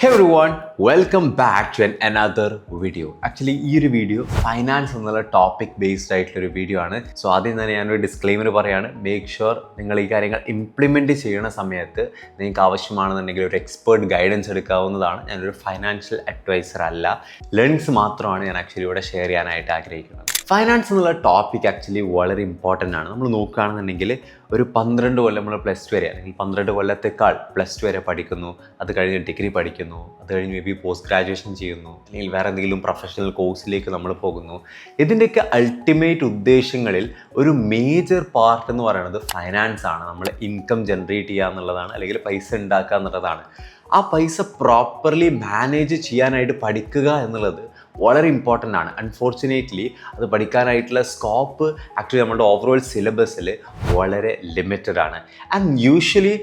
Hey everyone, welcome back to another video. Actually, ഈ ഒരു video finance എന്നുള്ള topic based ആയിട്ടുള്ളൊരു വീഡിയോ ആണ്. സോ ആദ്യം തന്നെ ഞാനൊരു ഡിസ്ക്ലെയിമർ പറയാണ്. മേക്ക് ഷുവർ നിങ്ങൾ ഈ കാര്യങ്ങൾ ഇംപ്ലിമെൻറ്റ് ചെയ്യുന്ന സമയത്ത് നിങ്ങൾക്ക് ആവശ്യമാണെന്നുണ്ടെങ്കിൽ ഒരു എക്സ്പേർട്ട് ഗൈഡൻസ് എടുക്കാവുന്നതാണ്. ഞാനൊരു ഫൈനാൻഷ്യൽ അഡ്വൈസർ അല്ല. ലേണിങ്സ് മാത്രമാണ് ഞാൻ ആക്ച്വലി ഇവിടെ ഷെയർ ചെയ്യാനായിട്ട് ആഗ്രഹിക്കുന്നത്. ഫൈനാൻസ് എന്നുള്ള ടോപ്പിക് ആക്ച്വലി വളരെ ഇമ്പോർട്ടൻ്റ് ആണ്. നമ്മൾ നോക്കുകയാണെന്നുണ്ടെങ്കിൽ ഒരു 12 കൊല്ലം നമ്മൾ പ്ലസ് ടു വരെ അല്ലെങ്കിൽ 12 കൊല്ലത്തേക്കാൾ പ്ലസ് ടു വരെ പഠിക്കുന്നു, അത് കഴിഞ്ഞ് ഡിഗ്രി പഠിക്കുന്നു, അത് കഴിഞ്ഞ് മേ ബി പോസ്റ്റ് ഗ്രാജുവേഷൻ ചെയ്യുന്നു, അല്ലെങ്കിൽ വേറെ എന്തെങ്കിലും പ്രൊഫഷണൽ കോഴ്സിലേക്ക് നമ്മൾ പോകുന്നു. ഇതിൻ്റെയൊക്കെ അൾട്ടിമേറ്റ് ഉദ്ദേശങ്ങളിൽ ഒരു മേജർ പാർട്ട് എന്ന് പറയുന്നത് ഫൈനാൻസ് ആണ്. നമ്മൾ ഇൻകം ജനറേറ്റ് ചെയ്യുക എന്നുള്ളതാണ്, അല്ലെങ്കിൽ പൈസ ഉണ്ടാക്കുക എന്നുള്ളതാണ്. ആ പൈസ പ്രോപ്പർലി മാനേജ് ചെയ്യാനായിട്ട് പഠിക്കുക എന്നുള്ളത് വളരെ ഇമ്പോർട്ടൻ്റ് ആണ്. അൺഫോർച്ചുനേറ്റ്ലി അത് പഠിക്കാനായിട്ടുള്ള സ്കോപ്പ് ആക്ച്വലി നമ്മുടെ ഓവറോൾ സിലബസിൽ വളരെ ലിമിറ്റഡ് ആണ്. ആൻഡ് യൂഷ്വലി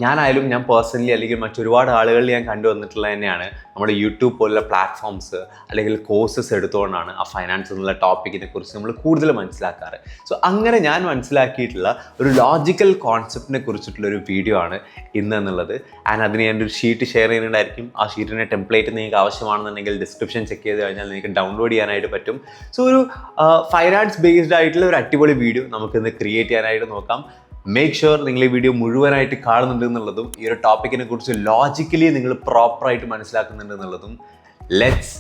ഞാൻ പേഴ്സണലി അല്ലെങ്കിൽ മറ്റൊരുപാട് ആളുകളിൽ ഞാൻ കണ്ടുവന്നിട്ടുള്ളത് തന്നെയാണ്, നമ്മുടെ യൂട്യൂബ് പോലുള്ള പ്ലാറ്റ്ഫോംസ് അല്ലെങ്കിൽ കോഴ്സസ് എടുത്തുകൊണ്ടാണ് ആ ഫൈനാൻസ് എന്നുള്ള ടോപ്പിക്കിനെ കുറിച്ച് നമ്മൾ കൂടുതൽ മനസ്സിലാക്കാറ്. സോ അങ്ങനെ ഞാൻ മനസ്സിലാക്കിയിട്ടുള്ള ഒരു ലോജിക്കൽ കോൺസെപ്റ്റിനെ കുറിച്ചിട്ടുള്ളൊരു വീഡിയോ ആണ് ഇന്ന് എന്നുള്ളത്. ആൻഡ് അതിന് ഞാനൊരു ഷീറ്റ് ഷെയർ ചെയ്യുന്നുണ്ടായിരിക്കും. ആ ഷീറ്റിൻ്റെ ടെംപ്ലേറ്റ് നിങ്ങൾക്ക് ആവശ്യമാണെന്നുണ്ടെങ്കിൽ ഡിസ്ക്രിപ്ഷൻ ചെക്ക് ചെയ്ത് കഴിഞ്ഞാൽ നിങ്ങൾക്ക് ഡൗൺലോഡ് ചെയ്യാനായിട്ട് പറ്റും. സോ ഒരു ഫൈനാൻസ് ബേസ്ഡ് ആയിട്ടുള്ള ഒരു അടിപൊളി വീഡിയോ നമുക്കിന്ന് ക്രിയേറ്റ് ചെയ്യാനായിട്ട് നോക്കാം. മേക്ക് ഷുവർ നിങ്ങൾ ഈ വീഡിയോ മുഴുവനായിട്ട് കാണുന്നുണ്ട് എന്നുള്ളതും ഈ ഒരു ടോപ്പിക്കിനെ കുറിച്ച് ലോജിക്കലി നിങ്ങൾ പ്രോപ്പറായിട്ട് മനസ്സിലാക്കുന്നുണ്ട് എന്നുള്ളതും. Let's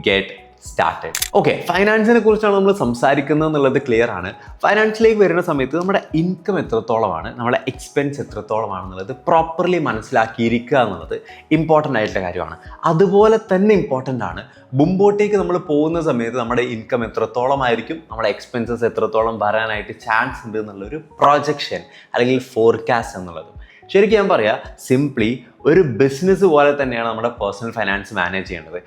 get started. ഓക്കെ, ഫൈനാൻസിനെ കുറിച്ചാണ് നമ്മൾ സംസാരിക്കുന്നത് എന്നുള്ളത് ക്ലിയർ ആണ്. ഫൈനാൻസിലേക്ക് വരുന്ന സമയത്ത് നമ്മുടെ ഇൻകം എത്രത്തോളമാണ്, നമ്മുടെ എക്സ്പെൻസ് എത്രത്തോളമാണെന്നുള്ളത് പ്രോപ്പർലി മനസ്സിലാക്കിയിരിക്കുക എന്നുള്ളത് ഇമ്പോർട്ടൻ്റ് ആയിട്ടുള്ള കാര്യമാണ്. അതുപോലെ തന്നെ ഇമ്പോർട്ടൻ്റ് ആണ് മുമ്പോട്ടേക്ക് നമ്മൾ പോകുന്ന സമയത്ത് നമ്മുടെ ഇൻകം എത്രത്തോളമായിരിക്കും, നമ്മുടെ എക്സ്പെൻസസ് എത്രത്തോളം വരാനായിട്ട് ചാൻസ് ഉണ്ട് എന്നുള്ളൊരു പ്രൊജക്ഷൻ അല്ലെങ്കിൽ ഫോർകാസ്റ്റ് എന്നുള്ളതും. ശരിക്കും ഞാൻ പറയാം, സിംപ്ലി ഒരു ബിസിനസ് പോലെ തന്നെയാണ് നമ്മുടെ പേഴ്സണൽ ഫൈനാൻസ് മാനേജ് ചെയ്യേണ്ടത്.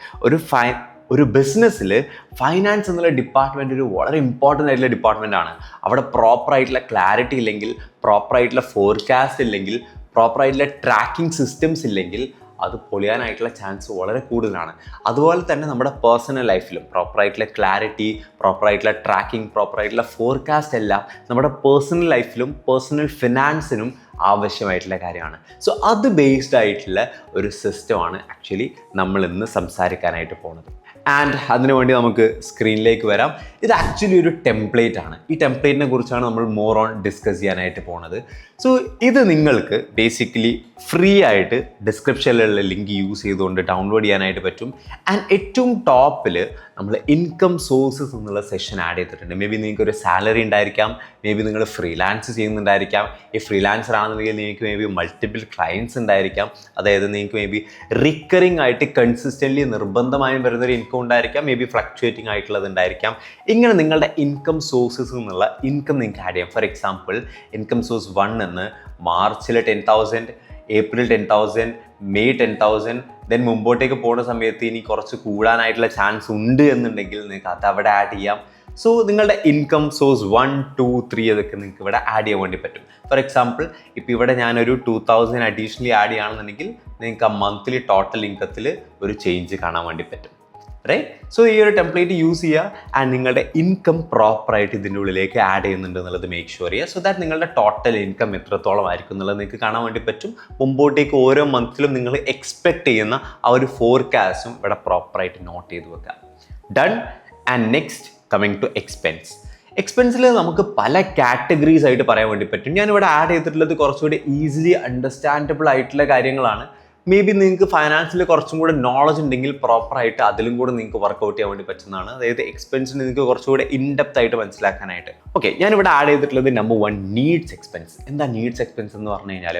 ഒരു ബിസിനസ്സിൽ ഫൈനാൻസ് എന്നുള്ള ഡിപ്പാർട്ട്മെൻറ്റ് ഒരു വളരെ ഇമ്പോർട്ടൻ്റ് ആയിട്ടുള്ള ഡിപ്പാർട്ട്മെൻ്റ് ആണ്. അവിടെ പ്രോപ്പറായിട്ടുള്ള ക്ലാരിറ്റി ഇല്ലെങ്കിൽ, പ്രോപ്പറായിട്ടുള്ള ഫോർകാസ്റ്റ് ഇല്ലെങ്കിൽ, പ്രോപ്പറായിട്ടുള്ള ട്രാക്കിംഗ് സിസ്റ്റംസ് ഇല്ലെങ്കിൽ അത് പൊളിയാനായിട്ടുള്ള ചാൻസ് വളരെ കൂടുതലാണ്. അതുപോലെ തന്നെ നമ്മുടെ പേഴ്സണൽ ലൈഫിലും പ്രോപ്പറായിട്ടുള്ള ക്ലാരിറ്റി, പ്രോപ്പറായിട്ടുള്ള ട്രാക്കിംഗ്, പ്രോപ്പറായിട്ടുള്ള ഫോർകാസ്റ്റ് എല്ലാം നമ്മുടെ പേഴ്സണൽ ലൈഫിലും പേഴ്സണൽ ഫിനാൻസിനും ആവശ്യമായിട്ടുള്ള കാര്യമാണ്. സോ അത് ബേസ്ഡ് ആയിട്ടുള്ള ഒരു സിസ്റ്റമാണ് ആക്ച്വലി നമ്മൾ ഇന്ന് സംസാരിക്കാനായിട്ട് പോകുന്നത്. ആൻഡ് അതിനുവേണ്ടി നമുക്ക് സ്ക്രീനിലേക്ക് വരാം. ഇത് ആക്ച്വലി ഒരു ടെംപ്ലേറ്റ് ആണ്. ഈ ടെംപ്ലേറ്റിനെ കുറിച്ചാണ് നമ്മൾ മോർ ഓൺ ഡിസ്കസ് ചെയ്യാനായിട്ട് പോകുന്നത്. സോ ഇത് നിങ്ങൾക്ക് ബേസിക്കലി ഫ്രീ ആയിട്ട് ഡിസ്ക്രിപ്ഷനിലുള്ള ലിങ്ക് യൂസ് ചെയ്തുകൊണ്ട് ഡൗൺലോഡ് ചെയ്യാനായിട്ട് പറ്റും. ആൻഡ് ഏറ്റവും ടോപ്പിൽ നമ്മൾ ഇൻകം സോഴ്സസ് എന്നുള്ള സെഷൻ ആഡ് ചെയ്തിട്ടുണ്ട്. മേ ബി നിങ്ങൾക്ക് ഒരു സാലറി ഉണ്ടായിരിക്കാം, മേ ബി നിങ്ങൾ ഫ്രീലാൻസ് ചെയ്യുന്നുണ്ടായിരിക്കാം. ഈ ഫ്രീലാൻസർ ആണെന്നുണ്ടെങ്കിൽ നിങ്ങൾക്ക് മേ ബി മൾട്ടിപ്പിൾ ക്ലയൻറ്റ്സ് ഉണ്ടായിരിക്കാം. അതായത് നിങ്ങൾക്ക് മേ ബി റിക്കറിങ് ആയിട്ട് കൺസിസ്റ്റൻ്റ്ലി നിർബന്ധമായും വരുന്നൊരു ഇൻകം ഉണ്ടായിരിക്കാം, മേ ബി ഫ്ലക്ച്വേറ്റിംഗ് ആയിട്ടുള്ളത് ഉണ്ടായിരിക്കാം. ഇങ്ങനെ നിങ്ങളുടെ ഇൻകം സോഴ്സസ് എന്നുള്ള ഇൻകം നിങ്ങൾക്ക് ആഡ് ചെയ്യാം. ഫോർ എക്സാമ്പിൾ, ഇൻകം സോഴ്സ് 1 എന്ന് മാർച്ചിൽ 10,000, ഏപ്രിൽ 10,000, മെയ് 10,000, ദെൻ മുമ്പോട്ടേക്ക് പോകുന്ന സമയത്ത് ഇനി കുറച്ച് കൂടാനായിട്ടുള്ള ചാൻസ് ഉണ്ട് എന്നുണ്ടെങ്കിൽ നിങ്ങൾക്ക് അത് അവിടെ ആഡ് ചെയ്യാം. സോ നിങ്ങളുടെ ഇൻകം സോഴ്സ് 1, 2, 3 അതൊക്കെ നിങ്ങൾക്ക് ഇവിടെ ആഡ് ചെയ്യാൻ വേണ്ടി പറ്റും. ഫോർ എക്സാമ്പിൾ, ഇപ്പോൾ ഇവിടെ ഞാനൊരു 2,000 അഡീഷണലി ആഡ് ചെയ്യുകയാണെന്നുണ്ടെങ്കിൽ നിങ്ങൾക്ക് ആ മന്ത്ലി ടോട്ടൽ ഇൻകത്തിൽ ഒരു ചേഞ്ച് കാണാൻ വേണ്ടി പറ്റും. റൈറ്റ്? സോ ഈ ഒരു ടെംപ്ലേറ്റ് യൂസ് ചെയ്യുക ആൻഡ് നിങ്ങളുടെ ഇൻകം പ്രോപ്പറായിട്ട് ഇതിൻ്റെ ഉള്ളിലേക്ക് ആഡ് ചെയ്യുന്നുണ്ട് എന്നുള്ളത് മേക്ക് ഷുവർ ചെയ്യുക. സോ ദാറ്റ് നിങ്ങളുടെ ടോട്ടൽ ഇൻകം എത്രത്തോളം ആയിരിക്കും എന്നുള്ളത് നിങ്ങൾക്ക് കാണാൻ വേണ്ടി പറ്റും. മുമ്പോട്ടേക്ക് ഓരോ മന്തിലും നിങ്ങൾ എക്സ്പെക്റ്റ് ചെയ്യുന്ന ആ ഒരു ഫോർകാസ്റ്റും ഇവിടെ പ്രോപ്പറായിട്ട് നോട്ട് ചെയ്ത് വെക്കുക. Done. And next coming to expense. എക്സ്പെൻസിൽ നമുക്ക് പല കാറ്റഗറീസ് ആയിട്ട് പറയാൻ വേണ്ടി പറ്റും. ഞാനിവിടെ ആഡ് ചെയ്തിട്ടുള്ളത് കുറച്ചുകൂടി ഈസിലി അണ്ടർസ്റ്റാൻഡബിൾ ആയിട്ടുള്ള കാര്യങ്ങളാണ്. മേ ബി നിങ്ങൾക്ക് ഫൈനാൻസിൽ കുറച്ചും കൂടെ നോളജ് ഉണ്ടെങ്കിൽ പ്രോപ്പറായിട്ട് അതിലും കൂടെ നിങ്ങൾക്ക് വർക്കൗട്ട് ചെയ്യാൻ വേണ്ടി പറ്റുന്നതാണ്. അതായത് എക്സ്പെൻസിന് നിങ്ങൾക്ക് കുറച്ചുകൂടെ ഇൻഡെപ്ത് ആയിട്ട് മനസ്സിലാക്കാനായിട്ട്. ഓക്കെ, ഞാനിവിടെ ആഡ് ചെയ്തിട്ടുള്ളത് നമ്പർ 1 നീഡ്സ് എക്സ്പെൻസ്. എന്താ നീഡ്സ് എക്സ്പെൻസ് എന്ന് പറഞ്ഞു കഴിഞ്ഞാൽ,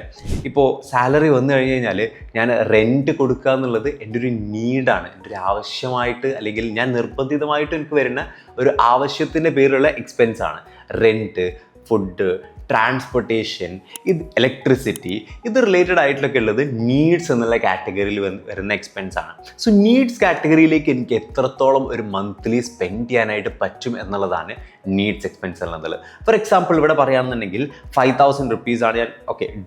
ഇപ്പോൾ സാലറി വന്നു കഴിഞ്ഞ് കഴിഞ്ഞാൽ ഞാൻ റെൻറ്റ് കൊടുക്കുക എന്നുള്ളത് എൻ്റെ ഒരു നീഡാണ്, എൻ്റെ ഒരു ആവശ്യമായിട്ട്, അല്ലെങ്കിൽ ഞാൻ നിർബന്ധിതമായിട്ട് എനിക്ക് വരുന്ന ഒരു ആവശ്യത്തിൻ്റെ പേരിലുള്ള എക്സ്പെൻസാണ്. റെൻറ്റ്, ഫുഡ്, ട്രാൻസ്പോർട്ടേഷൻ, ഇത് ഇലക്ട്രിസിറ്റി, ഇത് റിലേറ്റഡ് ആയിട്ടുള്ളൊക്കെ ഉള്ളത് നീഡ്സ് എന്നുള്ള കാറ്റഗറിയിൽ വരുന്ന എക്സ്പെൻസ് ആണ്. സോ നീഡ്സ് കാറ്റഗറിയിലേക്ക് എനിക്ക് എത്രത്തോളം ഒരു മന്ത്ലി സ്പെൻഡ് ചെയ്യാനായിട്ട് പറ്റും എന്നുള്ളതാണ് നീഡ്സ് എക്സ്പെൻസ് എന്നുള്ളത്. ഫോർ എക്സാമ്പിൾ ഇവിടെ പറയുകയാണെന്നുണ്ടെങ്കിൽ 5,000 റുപ്പീസാണ് ഞാൻ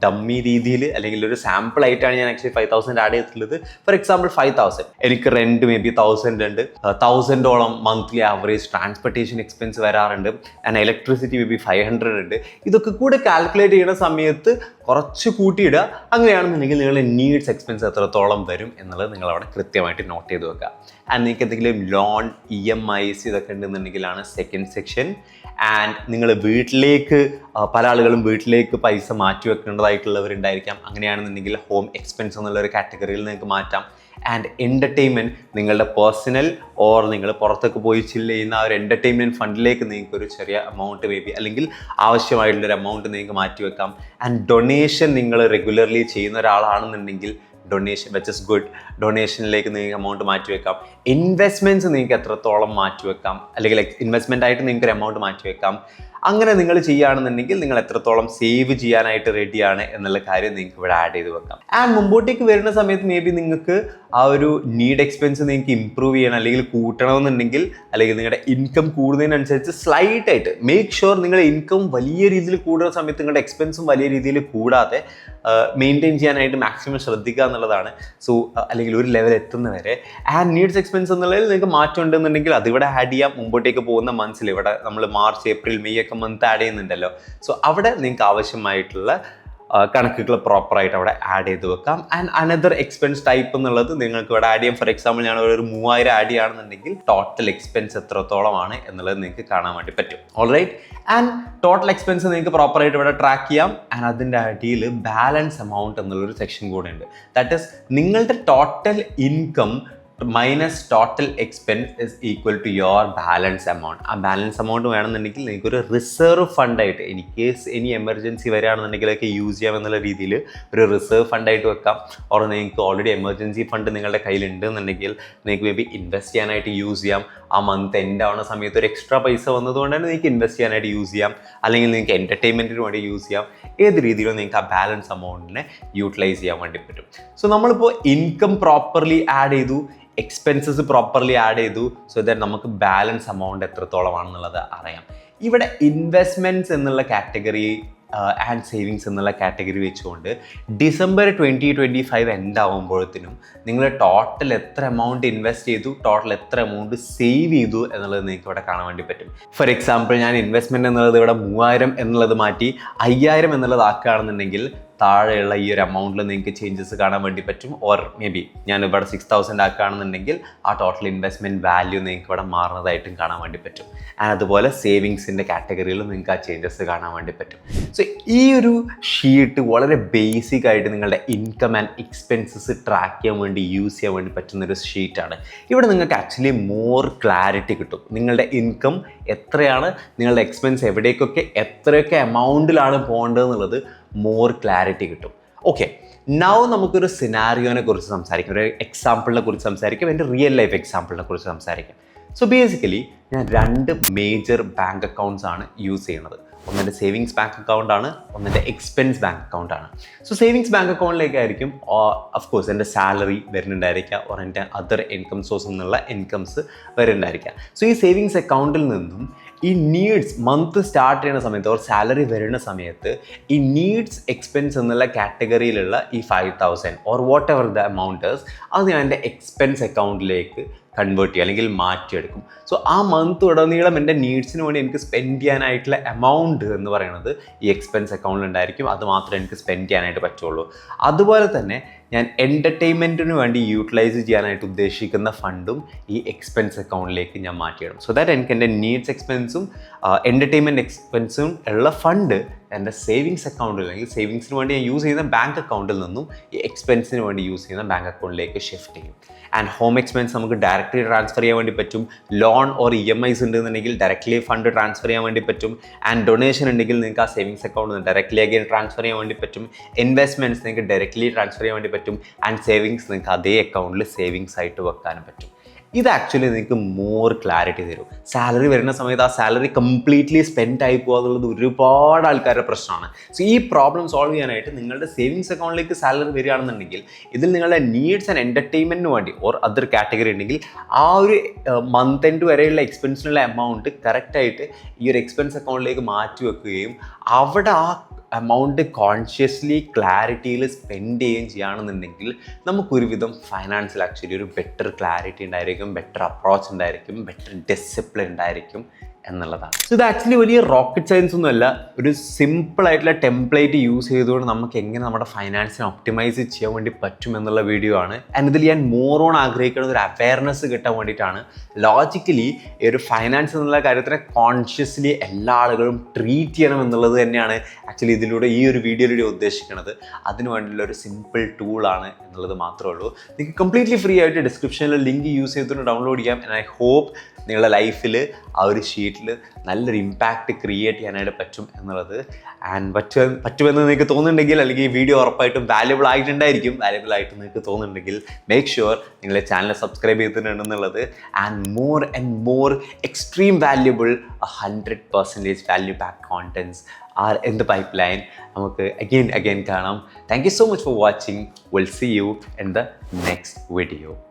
ഡമ്മി രീതിയിൽ അല്ലെങ്കിൽ ഒരു സാമ്പിൾ ആയിട്ടാണ് ഞാൻ ആക്ച്വലി 5,000 ആഡ് ചെയ്തിട്ടുള്ളത്. ഫോർ എക്സാമ്പിൾ 5,000 എനിക്ക് റെൻറ്റ് മേ ബി 1,000 ഉണ്ട്, 1,000ഓളം മന്ത്ലി ആവറേജ് ട്രാൻസ്പോർട്ടേഷൻ എക്സ്പെൻസ് വരാറുണ്ട്, ആൻഡ് ഇലക്ട്രിസിറ്റി മേ ബി 500 ഉണ്ട്. ഇതൊക്കെ കൂടെ കാൽക്കുലേറ്റ് ചെയ്യുന്ന സമയത്ത് കുറച്ച് കൂട്ടിയിടുക. അങ്ങനെയാണെന്നുണ്ടെങ്കിൽ നിങ്ങളുടെ നീഡ്സ് എക്സ്പെൻസ് എത്രത്തോളം വരും എന്നുള്ളത് നിങ്ങൾ അവിടെ കൃത്യമായിട്ട് നോട്ട് ചെയ്ത് വെക്കുക. ആൻഡ് നിങ്ങൾക്ക് എന്തെങ്കിലും ലോൺ, EMIs ഇതൊക്കെ ഉണ്ടെന്നുണ്ടെങ്കിലാണ് സെക്കൻഡ് സെക്ഷൻ. ആൻഡ് നിങ്ങൾ വീട്ടിലേക്ക് പല ആളുകളും വീട്ടിലേക്ക് പൈസ മാറ്റി വെക്കേണ്ടതായിട്ടുള്ളവരുണ്ടായിരിക്കാം. അങ്ങനെയാണെന്നുണ്ടെങ്കിൽ ഹോം എക്സ്പെൻസ് എന്നുള്ളൊരു കാറ്റഗറിയിൽ നിങ്ങൾക്ക് മാറ്റാം. ആൻഡ് എൻ്റർടൈൻമെൻറ്റ് നിങ്ങളുടെ പേഴ്സണൽ ഓർ നിങ്ങൾ പുറത്തൊക്കെ പോയി ചില്ല് ചെയ്യുന്ന ആ ഒരു എൻ്റർടൈൻമെൻറ്റ് ഫണ്ടിലേക്ക് നിങ്ങൾക്ക് ഒരു ചെറിയ എമൗണ്ട് മേ ബി അല്ലെങ്കിൽ ആവശ്യമായിട്ടുള്ളൊരു എമൗണ്ട് നിങ്ങൾക്ക് മാറ്റി വെക്കാം. ആൻഡ് ഡൊണേഷൻ നിങ്ങൾ റെഗുലർലി ചെയ്യുന്ന ഒരാളാണെന്നുണ്ടെങ്കിൽ ഡൊണേഷൻ വിച്ച് ഇസ് ഗുഡ്, ഡൊണേഷനിലേക്ക് നിങ്ങൾക്ക് എമൗണ്ട് മാറ്റി വെക്കാം. ഇൻവെസ്റ്റ്മെൻറ്റ്സ് നിങ്ങൾക്ക് എത്രത്തോളം മാറ്റി വെക്കാം, അല്ലെങ്കിൽ ഇൻവെസ്റ്റ്മെൻ്റ് ആയിട്ട് നിങ്ങൾക്ക് ഒരു എമൗണ്ട് മാറ്റി വെക്കാം. അങ്ങനെ നിങ്ങൾ ചെയ്യുകയാണെന്നുണ്ടെങ്കിൽ നിങ്ങൾ എത്രത്തോളം സേവ് ചെയ്യാനായിട്ട് റെഡിയാണ് എന്നുള്ള കാര്യം നിങ്ങൾക്ക് ഇവിടെ ആഡ് ചെയ്ത് വെക്കാം. ആൻഡ് മുമ്പോട്ടേക്ക് വരുന്ന സമയത്ത് മേ ബി നിങ്ങൾക്ക് ആ ഒരു നീഡ് എക്സ്പെൻസ് നിങ്ങൾക്ക് ഇമ്പ്രൂവ് ചെയ്യണം അല്ലെങ്കിൽ കൂട്ടണമെന്നുണ്ടെങ്കിൽ, അല്ലെങ്കിൽ നിങ്ങളുടെ ഇൻകം കൂടുന്നതിനനുസരിച്ച് സ്ലൈറ്റ് ആയിട്ട് മേക്ക് ഷുവർ നിങ്ങളുടെ ഇൻകം വലിയ രീതിയിൽ കൂടുന്ന സമയത്ത് നിങ്ങളുടെ എക്സ്പെൻസും വലിയ രീതിയിൽ കൂടാതെ മെയിൻറ്റെയിൻ ചെയ്യാനായിട്ട് മാക്സിമം ശ്രദ്ധിക്കുക എന്നുള്ളതാണ്. സോ അല്ലെങ്കിൽ ഒരു ലെവൽ എത്തുന്നവരെ. ആൻഡ് നീഡ്സ് എക്സ്പെൻസ് എന്നുള്ളതിൽ നിങ്ങൾക്ക് മാറ്റം ഉണ്ടെന്നുണ്ടെങ്കിൽ അതിവിടെ ആഡ് ചെയ്യാം. മുമ്പോട്ടേക്ക് പോകുന്ന മന്ത്സിൽ ഇവിടെ നമ്മൾ മാർച്ച്, ഏപ്രിൽ, മെയ് ഒക്കെ മന്ത് ആഡ് ചെയ്യുന്നുണ്ടല്ലോ. സോ അവിടെ നിങ്ങൾക്ക് ആവശ്യമായിട്ടുള്ള കണക്കുകൾ പ്രോപ്പറായിട്ട് അവിടെ ആഡ് ചെയ്ത് വെക്കാം. ആൻഡ് അനദർ എക്സ്പെൻസ് ടൈപ്പ് എന്നുള്ളത് നിങ്ങൾക്ക് ഇവിടെ ആഡ് ചെയ്യാം. ഫോർ എക്സാമ്പിൾ ഞാൻ ഒരു 3,000 ആഡ് ചെയ്യുകയാണെന്നുണ്ടെങ്കിൽ ടോട്ടൽ എക്സ്പെൻസ് എത്രത്തോളമാണ് എന്നുള്ളത് നിങ്ങൾക്ക് കാണാൻ വേണ്ടി പറ്റും. ഓൾറൈറ്റ്. ആൻഡ് ടോട്ടൽ എക്സ്പെൻസ് നിങ്ങൾക്ക് പ്രോപ്പറായിട്ട് ഇവിടെ ട്രാക്ക് ചെയ്യാം. ആൻഡ് അതിൻ്റെ അടിയിൽ ബാലൻസ് എമൗണ്ട് എന്നുള്ളൊരു സെക്ഷൻ കൂടെ ഉണ്ട്. ദാറ്റ് ഈസ് നിങ്ങളുടെ total income minus total expense is equal to your balance amount. ആ ബാലൻസ് എമൗണ്ട് വേണമെന്നുണ്ടെങ്കിൽ നിങ്ങൾക്കൊരു റിസർവ് ഫണ്ടായിട്ട് ഇൻ കേസ് ഇനി എമർജൻസി വരികയാണെന്നുണ്ടെങ്കിലൊക്കെ യൂസ് ചെയ്യാം എന്നുള്ള രീതിയിൽ ഒരു റിസർവ് ഫണ്ടായിട്ട് വെക്കാം. ഓർ നിങ്ങൾക്ക് ഓൾറെഡി എമർജൻസി ഫണ്ട് നിങ്ങളുടെ കയ്യിലുണ്ട് എന്നുണ്ടെങ്കിൽ നിങ്ങൾക്ക് മേ ബി ഇൻവെസ്റ്റ് ചെയ്യാനായിട്ട് യൂസ് ചെയ്യാം. ആ മന്ത് എൻഡ് ആവുന്ന സമയത്ത് ഒരു എക്സ്ട്രാ പൈസ വന്നതുകൊണ്ട് തന്നെ നിങ്ങൾക്ക് ഇൻവെസ്റ്റ് ചെയ്യാനായിട്ട് യൂസ് ചെയ്യാം, അല്ലെങ്കിൽ നിങ്ങൾക്ക് എൻ്റർടൈൻമെൻറ്റിന് വേണ്ടി യൂസ് ചെയ്യാം. ഏത് രീതിയിലും നിങ്ങൾക്ക് ആ ബാലൻസ് എമൗണ്ടിനെ യൂട്ടിലൈസ് ചെയ്യാൻ വേണ്ടി പറ്റും. സോ നമ്മളിപ്പോൾ ഇൻകം പ്രോപ്പർലി ആഡ് ചെയ്തു, എക്സ്പെൻസസ് പ്രോപ്പർലി ആഡ് ചെയ്തു. സോ ദാറ്റ് നമുക്ക് ബാലൻസ് എമൗണ്ട് എത്രത്തോളമാണെന്നുള്ളത് അറിയാം. ഇവിടെ ഇൻവെസ്റ്റ്മെൻറ്റ്സ് എന്നുള്ള കാറ്റഗറി ആൻഡ് സേവിങ്സ് എന്നുള്ള കാറ്റഗറി വെച്ചുകൊണ്ട് ഡിസംബർ 2025 എൻഡ് ആകുമ്പോഴത്തേനും നിങ്ങൾ ടോട്ടൽ എത്ര എമൗണ്ട് ഇൻവെസ്റ്റ് ചെയ്തു, ടോട്ടൽ എത്ര എമൗണ്ട് സേവ് ചെയ്തു എന്നുള്ളത് നിങ്ങൾക്ക് ഇവിടെ കാണാൻ വേണ്ടി പറ്റും. ഫോർ എക്സാമ്പിൾ ഞാൻ ഇൻവെസ്റ്റ്മെൻറ്റ് എന്നുള്ളത് ഇവിടെ 3,000 എന്നുള്ളത് മാറ്റി 5,000 എന്നുള്ളത് ആക്കുകയാണെന്നുണ്ടെങ്കിൽ താഴെയുള്ള ഈ ഒരു എമൗണ്ടിൽ നിങ്ങൾക്ക് ചേഞ്ചസ് കാണാൻ വേണ്ടി പറ്റും. ഓർ മേ ബി ഞാൻ ഇവിടെ 6,000 ആക്കുകയാണെന്നുണ്ടെങ്കിൽ ആ ടോട്ടൽ ഇൻവെസ്റ്റ്മെൻറ്റ് വാല്യൂ നിങ്ങൾക്ക് ഇവിടെ മാറുന്നതായിട്ടും കാണാൻ വേണ്ടി പറ്റും. ആൻഡ് അതുപോലെ സേവിങ്സിൻ്റെ കാറ്റഗറിയിൽ നിങ്ങൾക്ക് ആ ചേഞ്ചസ് കാണാൻ വേണ്ടി പറ്റും. സോ ഈ ഒരു ഷീറ്റ് വളരെ ബേസിക് ആയിട്ട് നിങ്ങളുടെ ഇൻകം ആൻഡ് എക്സ്പെൻസസ് ട്രാക്ക് ചെയ്യാൻ വേണ്ടി യൂസ് ചെയ്യാൻ വേണ്ടി പറ്റുന്നൊരു ഷീറ്റാണ്. ഇവിടെ നിങ്ങൾക്ക് ആക്ച്വലി മോർ ക്ലാരിറ്റി കിട്ടും. നിങ്ങളുടെ ഇൻകം എത്രയാണ്, നിങ്ങളുടെ എക്സ്പെൻസ് എവിടേക്കൊക്കെ എത്രയൊക്കെ എമൗണ്ടിലാണ് പോകേണ്ടതെന്നുള്ളത് മോർ ക്ലാരിറ്റി കിട്ടും. ഓക്കെ, നൗ നമുക്കൊരു സിനാരിയോനെ കുറിച്ച് സംസാരിക്കാം, ഒരു എക്സാമ്പിളിനെ കുറിച്ച് സംസാരിക്കാം, എൻ്റെ റിയൽ ലൈഫ് എക്സാമ്പിളിനെ കുറിച്ച് സംസാരിക്കാം. സോ ബേസിക്കലി ഞാൻ 2 മേജർ ബാങ്ക് അക്കൗണ്ട്സ് ആണ് യൂസ് ചെയ്യുന്നത്. ഒന്നെൻ്റെ സേവിങ്സ് ബാങ്ക് അക്കൗണ്ട് ആണ്, ഒന്നെൻ്റെ എക്സ്പെൻസ് ബാങ്ക് അക്കൗണ്ട് ആണ്. സോ സേവിങ്സ് ബാങ്ക് അക്കൗണ്ടിലേക്കായിരിക്കും അഫ്കോഴ്സ് എൻ്റെ സാലറി വരുന്നുണ്ടായിരിക്കുക, ഓർ എൻ്റെ അതർ ഇൻകം സോഴ്സ് എന്നുള്ള ഇൻകംസ് വരുന്നുണ്ടായിരിക്കുക. സോ ഈ സേവിങ്സ് അക്കൗണ്ടിൽ നിന്നും ഈ നീഡ്സ് മന്ത് സ്റ്റാർട്ട് ചെയ്യുന്ന സമയത്ത് ഓർ സാലറി വരുന്ന സമയത്ത് ഈ നീഡ്സ് എക്സ്പെൻസ് എന്നുള്ള കാറ്റഗറിയിലുള്ള ഈ 5,000 ഓർ വാട്ട് എവർ ദ എമൗണ്ടേഴ്സ് അത് ഞാൻ എൻ്റെ എക്സ്പെൻസ് അക്കൗണ്ടിലേക്ക് കൺവേർട്ട് ചെയ്യുക അല്ലെങ്കിൽ മാറ്റിയെടുക്കും. സോ ആ മന്ത് ഉടനീളം എൻ്റെ നീഡ്സിന് വേണ്ടി എനിക്ക് സ്പെൻഡ് ചെയ്യാനായിട്ടുള്ള എമൗണ്ട് എന്ന് പറയുന്നത് ഈ എക്സ്പെൻസ് അക്കൗണ്ടിൽ ഉണ്ടായിരിക്കും. അത് മാത്രമേ എനിക്ക് സ്പെൻഡ് ചെയ്യാനായിട്ട് പറ്റുള്ളൂ. അതുപോലെ തന്നെ ഞാൻ എൻ്റർടൈൻമെൻറ്റിന് വേണ്ടി യൂട്ടിലൈസ് ചെയ്യാനായിട്ട് ഉദ്ദേശിക്കുന്ന ഫണ്ടും ഈ എക്സ്പെൻസ് അക്കൗണ്ടിലേക്ക് ഞാൻ മാറ്റിയിടും. സോ ദാറ്റ് എനിക്ക് എൻ്റെ നീഡ്സ് എക്സ്പെൻസും എൻ്റർടൈൻമെൻറ്റ് എക്സ്പെൻസും ഉള്ള ഫണ്ട് എൻ്റെ സേവിങ്സ് അക്കൗണ്ടിൽ അല്ലെങ്കിൽ സേവിങ്സിന് വേണ്ടി ഞാൻ യൂസ് ചെയ്യുന്ന ബാങ്ക് അക്കൗണ്ടിൽ നിന്നും ഈ എക്സ്പെൻസിന് വേണ്ടി യൂസ് ചെയ്യുന്ന ബാങ്ക് അക്കൗണ്ടിലേക്ക് ഷിഫ്റ്റ് ചെയ്യും. ആൻഡ് ഹോം എക്സ്പെൻസ് നമുക്ക് ഡയറക്റ്റ്ലി ട്രാൻസ്ഫർ ചെയ്യാൻ വേണ്ടി പറ്റും. ലോൺ ഓർ EMIs ഉണ്ടെന്നുണ്ടെങ്കിൽ ഡയറക്റ്റ്ലി ഫണ്ട് ട്രാൻസ്ഫർ ചെയ്യാൻ വേണ്ടി പറ്റും. ആൻഡ് ഡൊണേഷൻ ഉണ്ടെങ്കിൽ നിങ്ങൾക്ക് ആ സേവിങ്സ് അക്കൗണ്ടിൽ നിന്ന് ഡയറക്റ്റ്ലി അഗൈൻ ട്രാൻസ്ഫർ ചെയ്യാൻ വേണ്ടി പറ്റും. ഇൻവെസ്റ്റ്മെൻറ്റ്സ് നിങ്ങൾക്ക് ഡയറക്റ്റ്ലി ട്രാൻസ്ഫർ ചെയ്യാൻ വേണ്ടി പറ്റും. ആൻഡ് സേവിങ്സ് നിങ്ങൾക്ക് അതേ അക്കൗണ്ടിൽ സേവിങ്സ് ആയിട്ട് വെക്കാനും പറ്റും. ഇത് ആക്ച്വലി നിങ്ങൾക്ക് മോർ ക്ലാരിറ്റി തരും. സാലറി വരുന്ന സമയത്ത് ആ സാലറി കംപ്ലീറ്റ്ലി സ്പെൻഡ് ആയി പോകുക എന്നുള്ളത് ഒരുപാട് ആൾക്കാരുടെ പ്രശ്നമാണ്. സോ ഈ പ്രോബ്ലം സോൾവ് ചെയ്യാനായിട്ട് നിങ്ങളുടെ സേവിങ്സ് അക്കൗണ്ടിലേക്ക് സാലറി വരികയാണെന്നുണ്ടെങ്കിൽ ഇതിൽ നിങ്ങളുടെ നീഡ്സ് ആൻഡ് എൻ്റർടൈൻമെൻറ്റിന് വേണ്ടി ഓർ അതർ കാറ്റഗറി ഉണ്ടെങ്കിൽ ആ ഒരു മന്ത് എൻഡ് വരെയുള്ള എക്സ്പെൻസിനുള്ള എമൗണ്ട് കറക്റ്റായിട്ട് ഈ ഒരു എക്സ്പെൻസ് അക്കൗണ്ടിലേക്ക് മാറ്റി വെക്കുകയും അവിടെ ആ എമൗണ്ട് കോൺഷ്യസ്ലി ക്ലാരിറ്റിയിൽ സ്പെൻഡ് ചെയ്യുകയും ചെയ്യുകയാണെന്നുണ്ടെങ്കിൽ നമുക്കൊരുവിധം ഫൈനാൻസിൽ ആക്ച്വലി ഒരു ബെറ്റർ ക്ലാരിറ്റി ഉണ്ടായിരിക്കും, ബെറ്റർ അപ്രോച്ച് ഉണ്ടായിരിക്കും, ബെറ്റർ ഡിസിപ്ലിൻ ഉണ്ടായിരിക്കും എന്നുള്ളതാണ്. സോ ഇത് ആക്ച്വലി വലിയ റോക്കറ്റ് സയൻസ് ഒന്നുമല്ല. ഒരു സിമ്പിൾ ആയിട്ടുള്ള ടെംപ്ലേറ്റ് യൂസ് ചെയ്തുകൊണ്ട് നമുക്ക് എങ്ങനെ നമ്മുടെ ഫൈനാൻസിനെ ഒപ്റ്റിമൈസ് ചെയ്യാൻ വേണ്ടി പറ്റും എന്നുള്ള വീഡിയോ ആണ്. ആൻഡ് ഇതിൽ ഞാൻ മോർ ഓൺ ആഗ്രഹിക്കുന്നത് ഒരു അവയർനെസ് കിട്ടാൻ വേണ്ടിയിട്ടാണ്. ലോജിക്കലി ഈ ഒരു ഫൈനാൻസ് എന്നുള്ള കാര്യത്തിനെ കോൺഷ്യസ്ലി എല്ലാ ആളുകളും ട്രീറ്റ് ചെയ്യണം എന്നുള്ളത് തന്നെയാണ് ആക്ച്വലി ഇതിലൂടെ ഈ ഒരു വീഡിയോയിലൂടെ ഉദ്ദേശിക്കുന്നത്. അതിന് വേണ്ടിയുള്ള ഒരു സിമ്പിൾ ടൂളാണ് എന്നുള്ളത് മാത്രമേ ഉള്ളൂ. നിങ്ങൾക്ക് കംപ്ലീറ്റ്ലി ഫ്രീ ആയിട്ട് ഡിസ്ക്രിപ്ഷനിൽ ലിങ്ക് യൂസ് ചെയ്തുകൊണ്ട് ഡൗൺലോഡ് ചെയ്യാം. ആൻഡ് ഐ ഹോപ്പ് നിങ്ങളുടെ ലൈഫിൽ ആ ഒരു ഷീറ്റിൽ നല്ലൊരു ഇമ്പാക്റ്റ് ക്രിയേറ്റ് ചെയ്യാനായിട്ട് പറ്റും എന്നുള്ളത്. ആൻഡ് പറ്റുമെന്ന് നിങ്ങൾക്ക് തോന്നുന്നുണ്ടെങ്കിൽ, അല്ലെങ്കിൽ ഈ വീഡിയോ ഉറപ്പായിട്ടും വാല്യുബിൾ ആയിട്ട് നിങ്ങൾക്ക് തോന്നുന്നുണ്ടെങ്കിൽ മേക്ക് ഷുവർ നിങ്ങളെ ചാനൽ സബ്സ്ക്രൈബ് ചെയ്തിട്ടുണ്ടെന്നുള്ളത്. And more extreme valuable 100% value pack contents are in the pipeline. നമുക്ക് അഗെയിൻ കാണാം. Thank you so much for watching. Will see you in the next video.